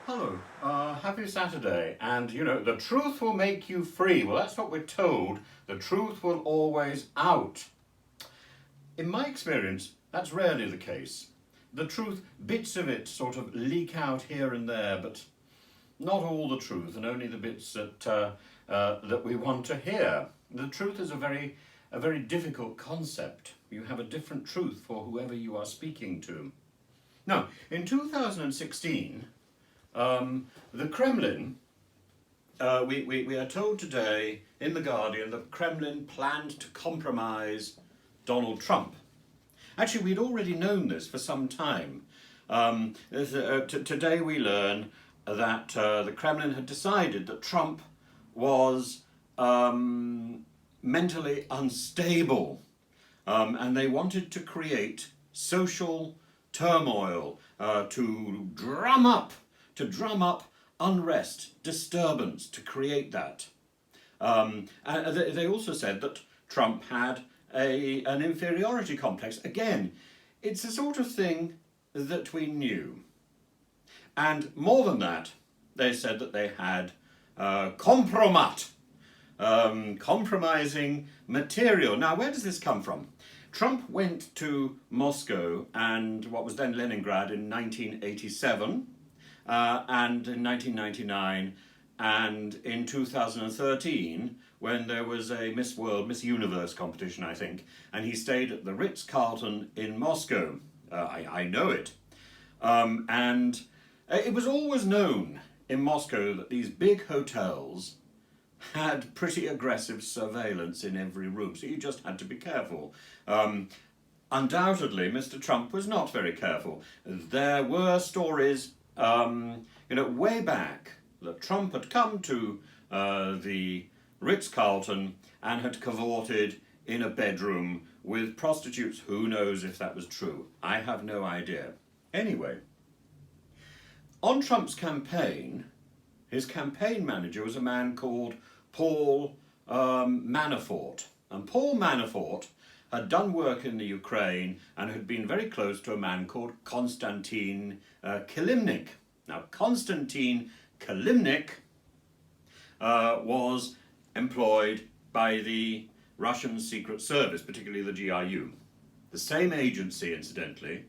Hello, happy Saturday, and the truth will make you free. Well, that's what we're told. The truth will always out. In my experience, that's rarely the case. The truth, bits of it sort of leak out here and there, but not all the truth, and only the bits that we want to hear. The truth is a very difficult concept. You have a different truth for whoever you are speaking to. Now, in 2016, the Kremlin, we are told today in The Guardian that the Kremlin planned to compromise Donald Trump. Actually, we'd already known this for some time. Today we learn that the Kremlin had decided that Trump was mentally unstable, and they wanted to create social turmoil to drum up unrest, disturbance, to create that. And they also said that Trump had an inferiority complex. Again, it's the sort of thing that we knew. And more than that, they said that they had compromising material. Now, where does this come from? Trump went to Moscow and what was then Leningrad in 1987, and in 1999, and in 2013, when there was a Miss World, Miss Universe competition, I think, and he stayed at the Ritz-Carlton in Moscow. I know it. And it was always known in Moscow that these big hotels had pretty aggressive surveillance in every room, so you just had to be careful. Undoubtedly, Mr. Trump was not very careful. There were stories, way back, that Trump had come to the Ritz-Carlton and had cavorted in a bedroom with prostitutes. Who knows if that was true? I have no idea. Anyway, on Trump's campaign, his campaign manager was a man called Paul Manafort. And Paul Manafort had done work in the Ukraine and had been very close to a man called Konstantin Kilimnik. Now, Konstantin Kilimnik was employed by the Russian Secret Service, particularly the GRU. The same agency, incidentally,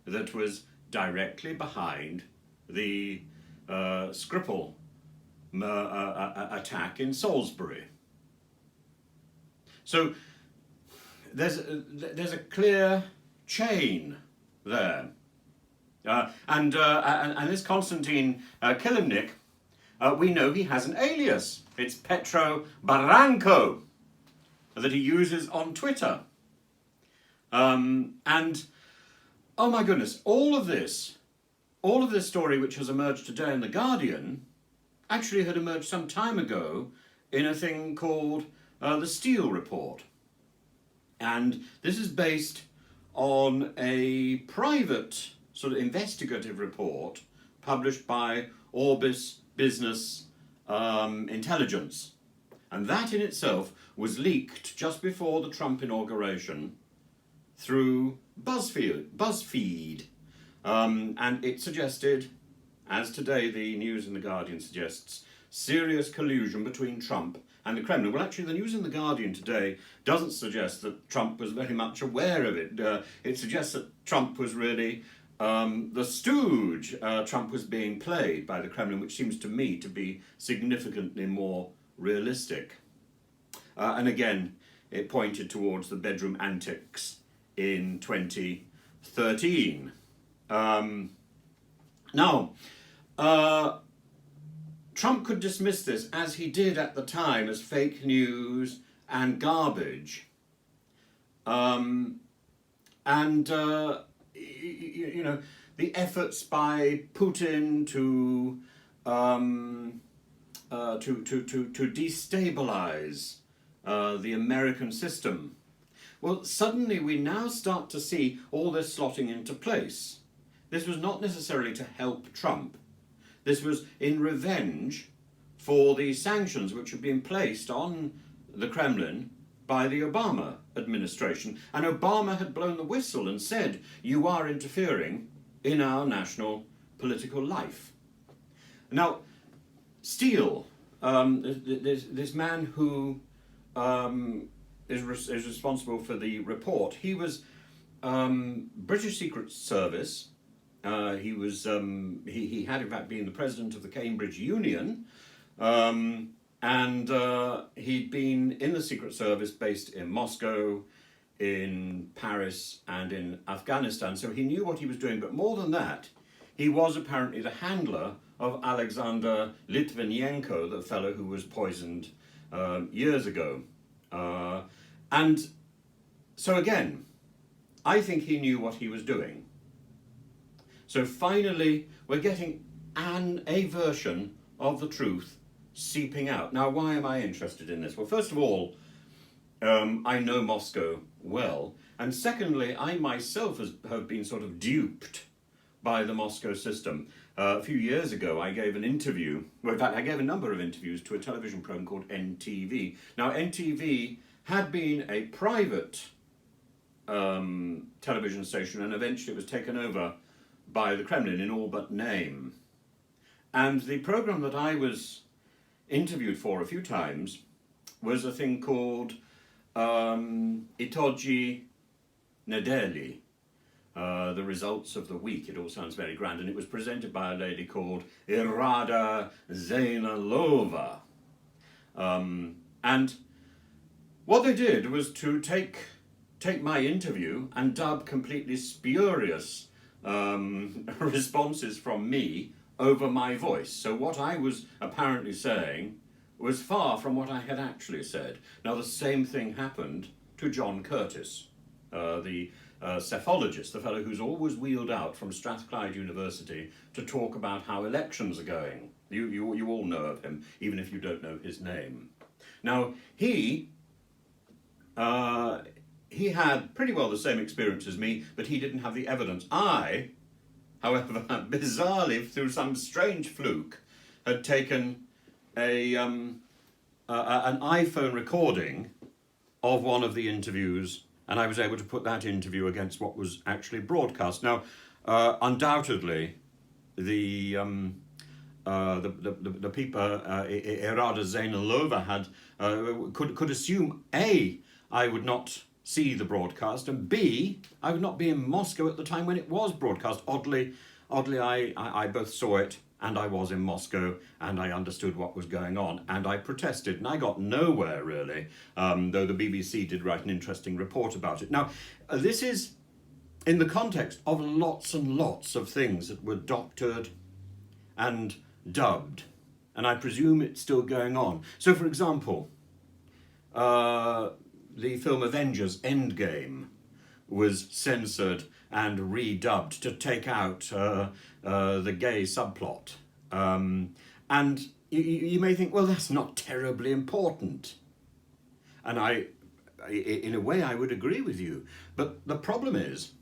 that was directly behind the Skripal attack in Salisbury. So there's a clear chain there, and this Konstantin Kilimnik, we know he has an alias. It's Petro Baranko that he uses on Twitter, and oh my goodness, all of this story which has emerged today in The Guardian actually had emerged some time ago in a thing called the Steele report. And this is based on a private sort of investigative report published by Orbis Business Intelligence. And that in itself was leaked just before the Trump inauguration through BuzzFeed. And it suggested, as today the news in The Guardian suggests, serious collusion between Trump and the Kremlin. Well, actually, the news in The Guardian today doesn't suggest that Trump was very much aware of it. It suggests that Trump was really the stooge. Trump was being played by the Kremlin, which seems to me to be significantly more realistic. And again, it pointed towards the bedroom antics in 2013. Now, Trump could dismiss this, as he did at the time, as fake news and garbage. The efforts by Putin to destabilize the American system. Well, suddenly we now start to see all this slotting into place. This was not necessarily to help Trump. This was in revenge for the sanctions which had been placed on the Kremlin by the Obama administration. And Obama had blown the whistle and said, "You are interfering in our national political life." Now, Steele, this man who is responsible for the report, he was British Secret Service. He was he had in fact been the president of the Cambridge Union, and he'd been in the Secret Service based in Moscow, in Paris, and in Afghanistan. So he knew what he was doing. But more than that, he was apparently the handler of Alexander Litvinenko, the fellow who was poisoned years ago. And so again, I think he knew what he was doing. So finally, we're getting a version of the truth seeping out. Now, why am I interested in this? Well, first of all, I know Moscow well. And secondly, I myself have been sort of duped by the Moscow system. A few years ago, I gave an interview, well, in fact, I gave a number of interviews to a television program called NTV. Now, NTV had been a private television station, and eventually it was taken over by the Kremlin in all but name. And the program that I was interviewed for a few times was a thing called Itogi Nedeli, the results of the week. It all sounds very grand, and it was presented by a lady called Irada Zeynalova. And what they did was to take my interview and dub completely spurious responses from me over my voice. So what I was apparently saying was far from what I had actually said. Now, the same thing happened to John Curtis, the cephalogist, the fellow who's always wheeled out from Strathclyde University to talk about how elections are going. You all know of him, even if you don't know his name. Now, he had pretty well the same experience as me, but he didn't have the evidence. I, however, bizarrely, through some strange fluke, had taken an iPhone recording of one of the interviews, and I was able to put that interview against what was actually broadcast. Now, undoubtedly, the people, Irada Zeynalova could assume A, I would not see the broadcast, and B, I would not be in Moscow at the time when it was broadcast. Oddly, I both saw it and I was in Moscow, and I understood what was going on, and I protested, and I got nowhere really, though the BBC did write an interesting report about it. Now, this is in the context of lots and lots of things that were doctored and dubbed, and I presume it's still going on. So, for example, the film Avengers Endgame was censored and redubbed to take out the gay subplot. And you may think, well, that's not terribly important. And in a way, I would agree with you. But the problem is,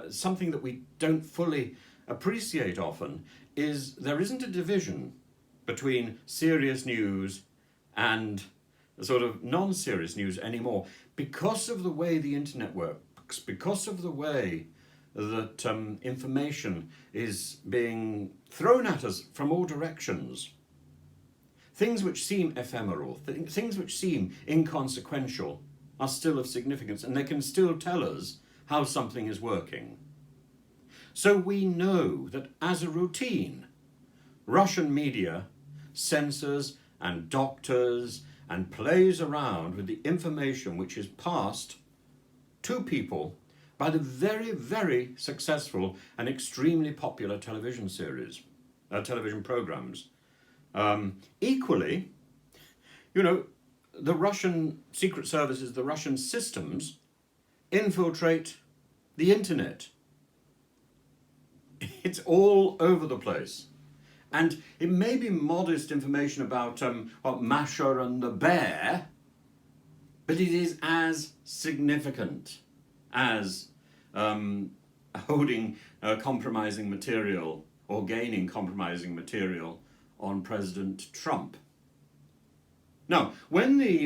something that we don't fully appreciate often, is there isn't a division between serious news and sort of non-serious news anymore, because of the way the internet works, because of the way that information is being thrown at us from all directions. Things which seem ephemeral, things which seem inconsequential, are still of significance, and they can still tell us how something is working. So we know that as a routine, Russian media censors and doctors and plays around with the information which is passed to people by the very, very successful and extremely popular television series, television programs. Equally, the Russian secret services, the Russian systems, infiltrate the internet. It's all over the place. And it may be modest information about Masha and the bear, but it is as significant as holding compromising material or gaining compromising material on President Trump. Now, when the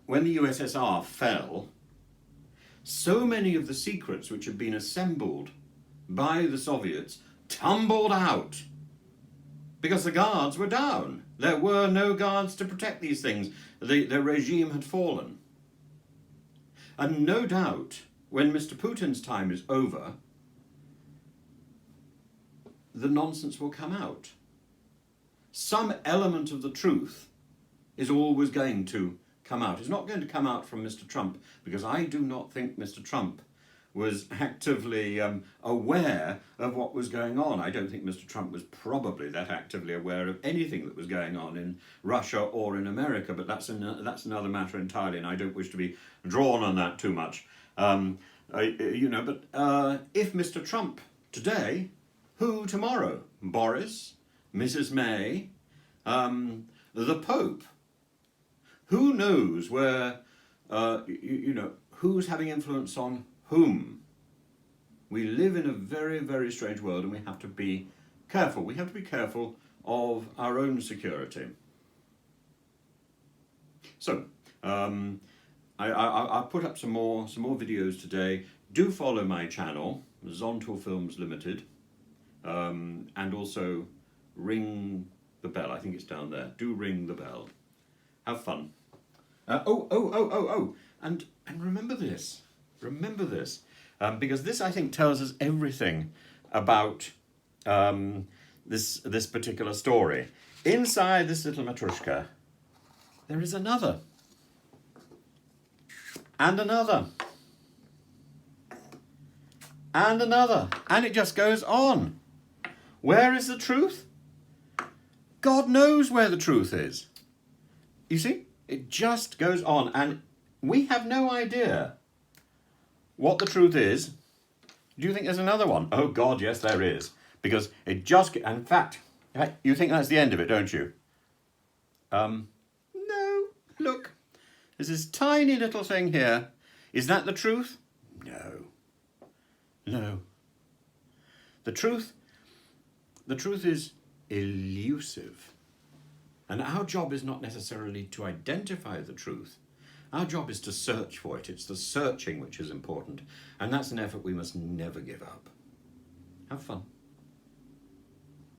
USSR fell, so many of the secrets which had been assembled by the Soviets tumbled out because the guards were down. There were no guards to protect these things. The regime had fallen. And no doubt, when Mr. Putin's time is over, the nonsense will come out. Some element of the truth is always going to come out. It's not going to come out from Mr. Trump, because I do not think Mr. Trump was actively aware of what was going on. I don't think Mr. Trump was probably that actively aware of anything that was going on in Russia or in America, but that's another matter entirely, and I don't wish to be drawn on that too much. But if Mr. Trump today, who tomorrow? Boris, Mrs. May, the Pope. Who knows where, who's having influence on whom? We live in a very, very strange world, and we have to be careful. We have to be careful of our own security. So, I'll put up some more videos today. Do follow my channel, Zontal Films Limited, and also ring the bell. I think it's down there. Do ring the bell. Have fun. And remember this. Remember this, because this, I think, tells us everything about this particular story. Inside this little matrushka, there is another, and another, and another, and it just goes on. Where is the truth? God knows where the truth is. You see, it just goes on, and we have no idea what the truth is. Do you think there's another one? Oh God, yes there is. Because it just, in fact, you think that's the end of it, don't you? No, look. There's this tiny little thing here. Is that the truth? No. No. The truth is elusive. And our job is not necessarily to identify the truth. Our job is to search for it. It's the searching which is important. And that's an effort we must never give up. Have fun.